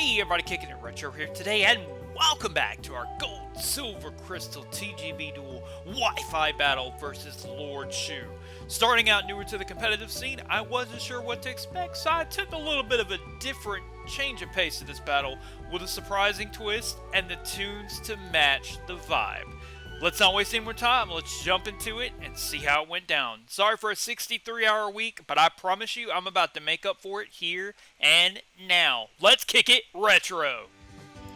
Hey everybody, Kicking It Retro here today, and welcome back to our Gold Silver Crystal TGB Duel Wi-Fi battle versus Lord Shu. Starting out newer to the competitive scene, I wasn't sure what to expect, so I took a little bit of a different change of pace to this battle with a surprising twist and the tunes to match the vibe. Let's not waste any more time, let's jump into it and see how it went down. Sorry for a 63-hour week, but I promise you I'm about to make up for it here and now. Let's kick it retro!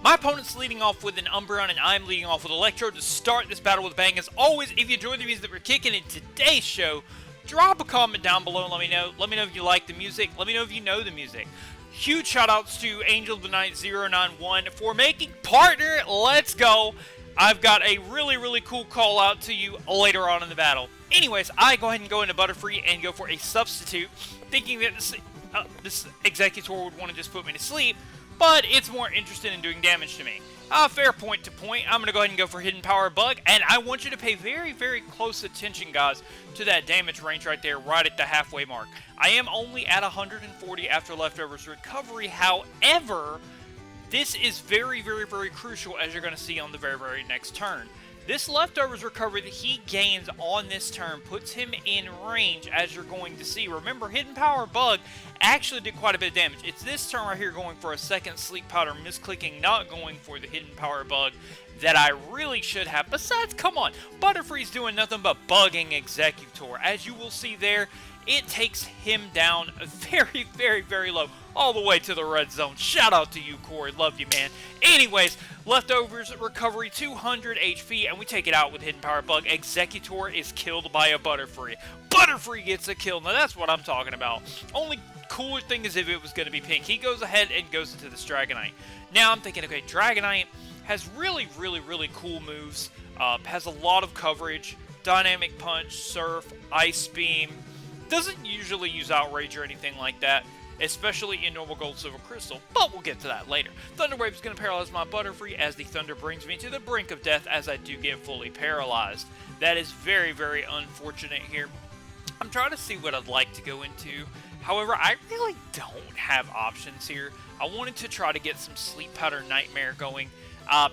My opponent's leading off with an Umbreon and I'm leading off with Electro to start this battle with a bang. As always, if you enjoy the music that we're kicking in today's show, drop a comment down below and let me know. Let me know if you like the music, let me know if you know the music. Huge shoutouts to Angel of the Night 091 for making partner. Let's go! I've got a really cool call out to you later on in the battle. Anyways, I go ahead and go into Butterfree and go for a substitute, thinking that this Exeggutor would want to just put me to sleep, but it's more interested in doing damage to me. Fair point to point. I'm going to go ahead and go for Hidden Power Bug, and I want you to pay very close attention, guys, to that damage range right there, right at the halfway mark. I am only at 140 after Leftovers Recovery, however, this is very crucial, as you're going to see on the very next turn. This Leftovers Recovery that he gains on this turn puts him in range, as you're going to see. Remember, Hidden Power Bug actually did quite a bit of damage. It's this turn right here going for a second Sleep Powder, misclicking, not going for the Hidden Power Bug that I really should have. Besides, come on, Butterfree's doing nothing but bugging Exeggutor. As you will see there, it takes him down very low, all the way to the red zone. Shout out to you, Corey. Love you, man. Anyways, Leftovers Recovery, 200 HP, and we take it out with Hidden Power Bug. Exeggutor is killed by a Butterfree. Butterfree gets a kill. Now, that's what I'm talking about. Only cooler thing is if it was going to be pink. He goes ahead and goes into this Dragonite. Now, I'm thinking, okay, Dragonite has really cool moves. Has a lot of coverage. Dynamic Punch, Surf, Ice Beam. Doesn't usually use Outrage or anything like that, especially in normal Gold Silver Crystal, but we'll get to that later. Thunder Wave is going to paralyze my Butterfree as the Thunder brings me to the brink of death as I do get fully paralyzed. That is very unfortunate here. I'm trying to see what I'd like to go into. However, I really don't have options here. I wanted to try to get some Sleep Powder Nightmare going.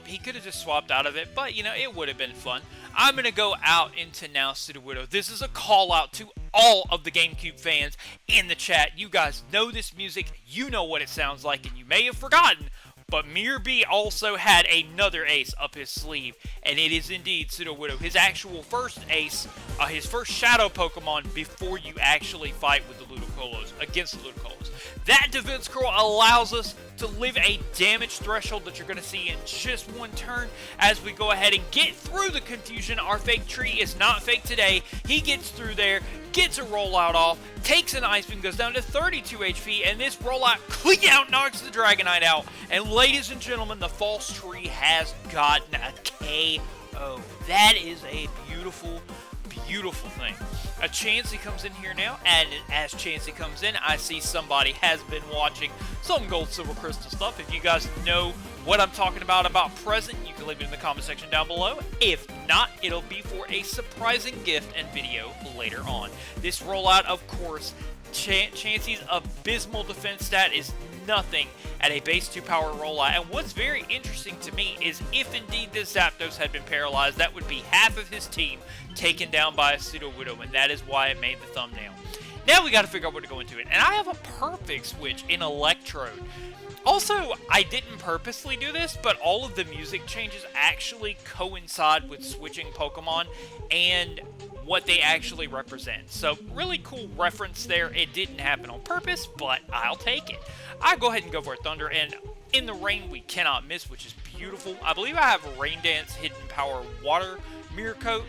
He could have just swapped out of it, but, you know, it would have been fun. I'm going to go out into now Sudowoodo. This is a call out to all of the GameCube fans in the chat. You guys know this music, you know what it sounds like, and you may have forgotten, but Mirror B also had another ace up his sleeve, and it is indeed Sudowoodo, his actual first ace, his first Shadow Pokemon before you actually fight with the Ludicolo, against the Ludicolo. That defense curl allows us to live a damage threshold that you're going to see in just one turn as we go ahead and get through the confusion. Our fake tree is not fake today. He gets through there, gets a rollout off, takes an Ice Beam, goes down to 32 HP, and this rollout clean out knocks the Dragonite out. And ladies and gentlemen, the false tree has gotten a KO. That is a beautiful thing. A Chansey comes in here now, and as Chansey comes in, I see somebody has been watching some Gold Silver Crystal stuff. If you guys know what I'm talking about present, you can leave it in the comment section down below. If not, it'll be for a surprising gift and video later on. This rollout, of course, Chansey's abysmal defense stat is nothing at a base 2 power rollout. And what's very interesting to me is if indeed this Zapdos had been paralyzed, that would be half of his team taken down by a Sudowoodo, and that is why it made the thumbnail. Now we got to figure out where to go into it, and I have a perfect switch in Electrode. Also, I didn't purposely do this, but all of the music changes actually coincide with switching Pokemon and what they actually represent. So, really cool reference there. It didn't happen on purpose, but I'll take it. I go ahead and go for a Thunder, and in the rain we cannot miss, which is beautiful. I believe I have Rain Dance, Hidden Power, Water, Mirror Coat.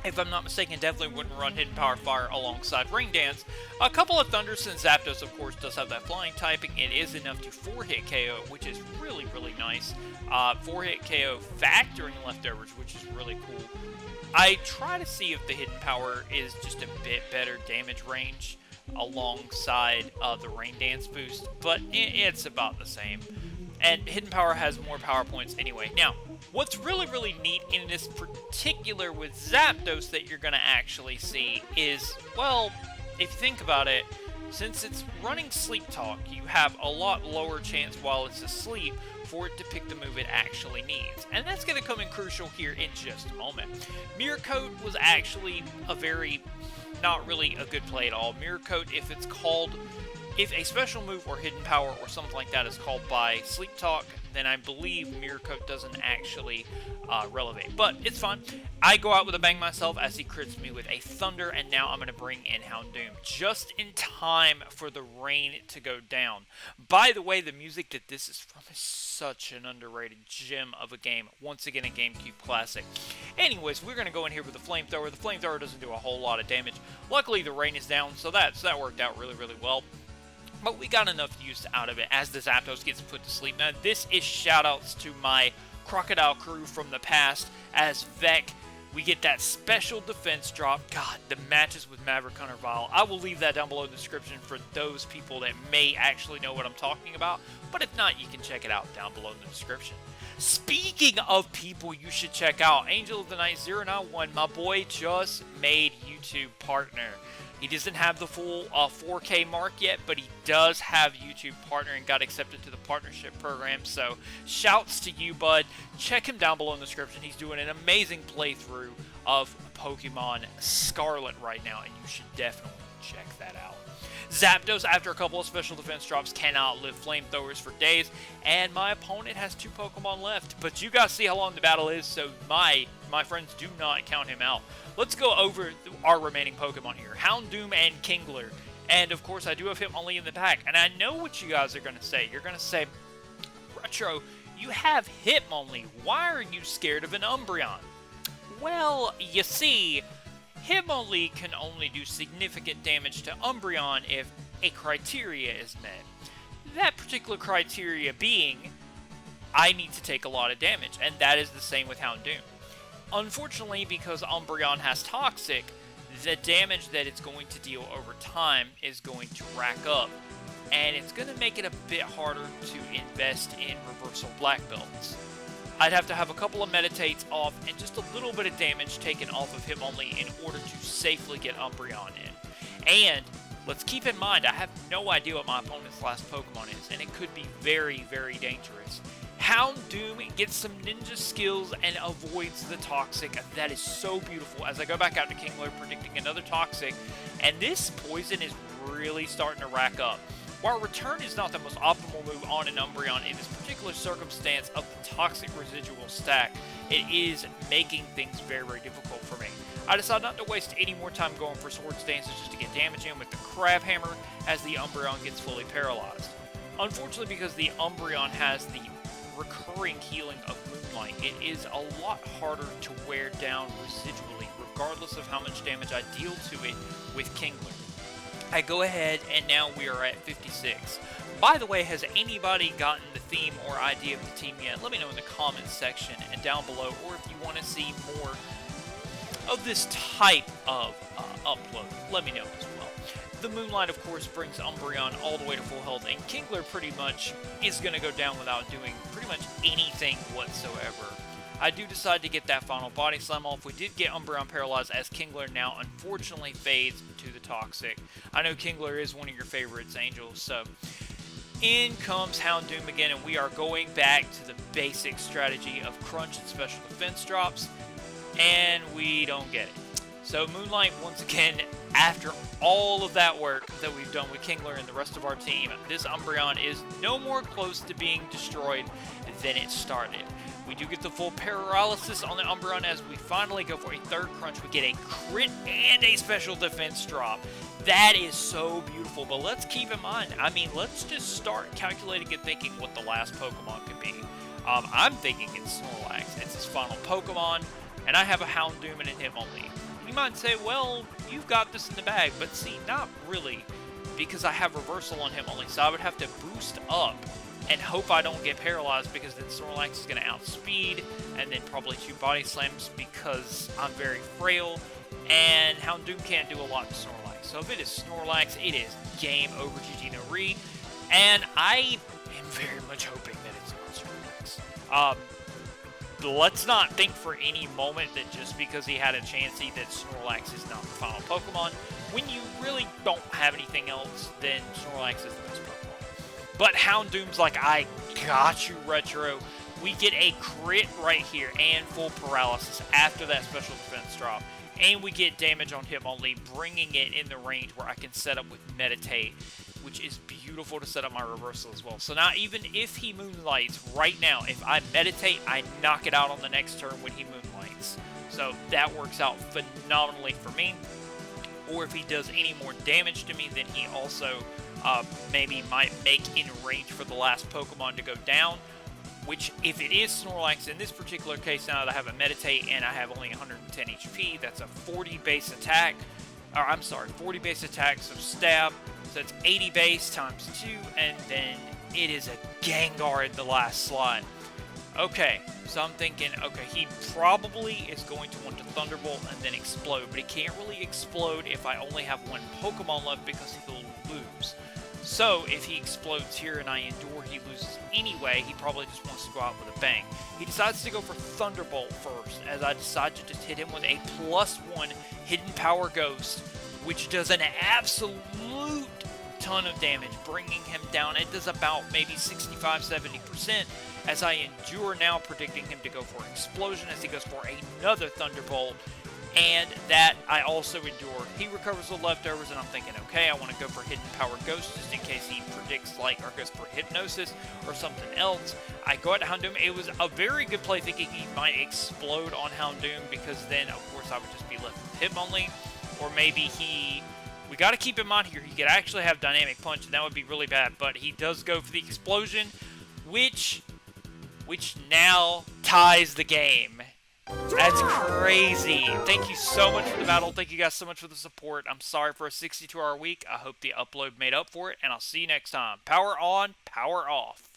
If I'm not mistaken, definitely wouldn't run Hidden Power Fire alongside Rain Dance. A couple of Thunders, since Zapdos, of course, does have that flying typing. It is enough to 4-hit KO, which is really nice. 4-hit KO factoring Leftovers, which is really cool. I try to see if the Hidden Power is just a bit better damage range alongside the Rain Dance boost, but it's about the same. And Hidden Power has more power points anyway. Now, what's really neat in this particular with Zapdos that you're going to actually see is, well, if you think about it, Since it's running Sleep Talk, you have a lot lower chance while it's asleep for it to pick the move it actually needs. And that's going to come in crucial here in just a moment. Mirror Coat was actually not really a good play at all. Mirror Coat, if a special move or hidden power or something like that is called by Sleep Talk, then I believe Mirror Coat doesn't actually relevate. But it's fine. I go out with a bang myself as he crits me with a Thunder, and now I'm going to bring in Houndoom just in time for the rain to go down. By the way, the music that this is from is such an underrated gem of a game. Once again, a GameCube classic. Anyways, we're going to go in here with the Flamethrower. The Flamethrower doesn't do a whole lot of damage. Luckily, the rain is down, so that worked out really, really well. But we got enough use out of it as the Zapdos gets put to sleep. Now, this is shoutouts to my Crocodile crew from the past. As Vec, we get that special defense drop. God, the matches with Maverick Hunter Vile. I will leave that down below in the description for those people that may actually know what I'm talking about. But if not, you can check it out down below in the description. Speaking of people you should check out, Angel of the Night 091, my boy just made YouTube partner. He doesn't have the full 4K mark yet, but he does have YouTube partner and got accepted to the partnership program. So, shouts to you, bud. Check him down below in the description. He's doing an amazing playthrough of Pokemon Scarlet right now, and you should definitely check that out. Zapdos, after a couple of special defense drops, cannot live flamethrowers for days, and my opponent has 2 Pokemon left. But you guys see how long the battle is, so my friends, do not count him out. Let's go over our remaining Pokemon here. Houndoom and Kingler. And, of course, I do have Hitmonlee in the pack. And I know what you guys are going to say. You're going to say, Retro, you have Hitmonlee. Why are you scared of an Umbreon? Well, you see, Hitmonlee can only do significant damage to Umbreon if a criteria is met. That particular criteria being, I need to take a lot of damage. And that is the same with Houndoom. Unfortunately, because Umbreon has Toxic, the damage that it's going to deal over time is going to rack up, and it's going to make it a bit harder to invest in reversal black belts. I'd have to have a couple of meditates off and just a little bit of damage taken off of Hitmonlee in order to safely get Umbreon in. And let's keep in mind, I have no idea what my opponent's last Pokemon is, and it could be very, very dangerous. Houndoom gets some ninja skills and avoids the Toxic. That is so beautiful. As I go back out to Kingler, predicting another Toxic, and this poison is really starting to rack up. While Return is not the most optimal move on an Umbreon in this particular circumstance of the Toxic residual stack, it is making things very, very difficult for me. I decided not to waste any more time going for Swords Dances just to get damage in with the Crab Hammer as the Umbreon gets fully paralyzed. Unfortunately, because the Umbreon has the recurring healing of Moonlight, it is a lot harder to wear down residually, regardless of how much damage I deal to it with Kingler. I go ahead, and now we are at 56. By the way, has anybody gotten the theme or idea of the team yet? Let me know in the comments section and down below, or if you want to see more of this type of upload, let me know as well. The Moonlight, of course, brings Umbreon all the way to full health, and Kingler pretty much is going to go down without doing pretty much anything whatsoever. I do decide to get that final Body Slam off. We did get Umbreon paralyzed as Kingler now unfortunately fades to the Toxic. I know Kingler is one of your favorites, Angel, so in comes Houndoom again, and we are going back to the basic strategy of crunch and special defense drops, and we don't get it. So Moonlight, once again, after all of that work that we've done with Kingler and the rest of our team, this Umbreon is no more close to being destroyed than it started. We do get the full paralysis on the Umbreon as we finally go for a third crunch. We get a crit and a special defense drop. That is so beautiful, but let's keep in mind, let's just start calculating and thinking what the last Pokemon could be. I'm thinking it's Snorlax. It's his final Pokemon, and I have a Houndoom and a Hitmonlee. You might say, well, you've got this in the bag, but see, not really, because I have reversal on Hitmonlee, so I would have to boost up and hope I don't get paralyzed, because then Snorlax is going to outspeed, and then probably 2 Body Slams because I'm very frail, and Houndoom can't do a lot to Snorlax. So if it is Snorlax, it is game over, GG no re, and I am very much hoping that it's not Snorlax. Let's not think for any moment that just because he had a Chansey that Snorlax is not the final Pokemon. when you really don't have anything else, then Snorlax is the best Pokemon. But Houndoom's like, I got you, Retro. We get a crit right here and full paralysis after that special defense drop. And we get damage on Hitmonlee, bringing it in the range where I can set up with Meditate, which is beautiful to set up my reversal as well. So now even if he Moonlights right now, if I Meditate, I knock it out on the next turn when he Moonlights. So that works out phenomenally for me. Or if he does any more damage to me, then he also maybe might make in range for the last Pokemon to go down. Which, if it is Snorlax, in this particular case, now that I have a Meditate and I have only 110 HP, that's a 40 base attack. Or, I'm sorry, 40 base attack, so stab. So it's 80 base times 2, and then it is a Gengar in the last slot. Okay, so I'm thinking, okay, he probably is going to want to Thunderbolt and then explode, but he can't really explode if I only have one Pokemon left because he'll lose. So, if he explodes here and I endure, he loses anyway. He probably just wants to go out with a bang. He decides to go for Thunderbolt first, as I decide to just hit him with a +1 Hidden Power Ghost, which does an absolute ton of damage, bringing him down. It does about maybe 65-70%, as I endure now, predicting him to go for Explosion as he goes for another Thunderbolt. And that I also endure. He recovers the leftovers, and I'm thinking, okay, I want to go for Hidden Power Ghost just in case he predicts, like, or goes for Hypnosis or something else. I go out to Houndoom. It was a very good play, thinking he might explode on Houndoom, because then, of course, I would just be left with Hitmonlee. Or maybe we got to keep in mind here, he could actually have Dynamic Punch, and that would be really bad. But he does go for the Explosion, which now ties the game. That's crazy. Thank you so much for the battle. Thank you guys so much for the support. I'm sorry for a 62-hour week. I hope the upload made up for it, and I'll see you next time. Power on, power off.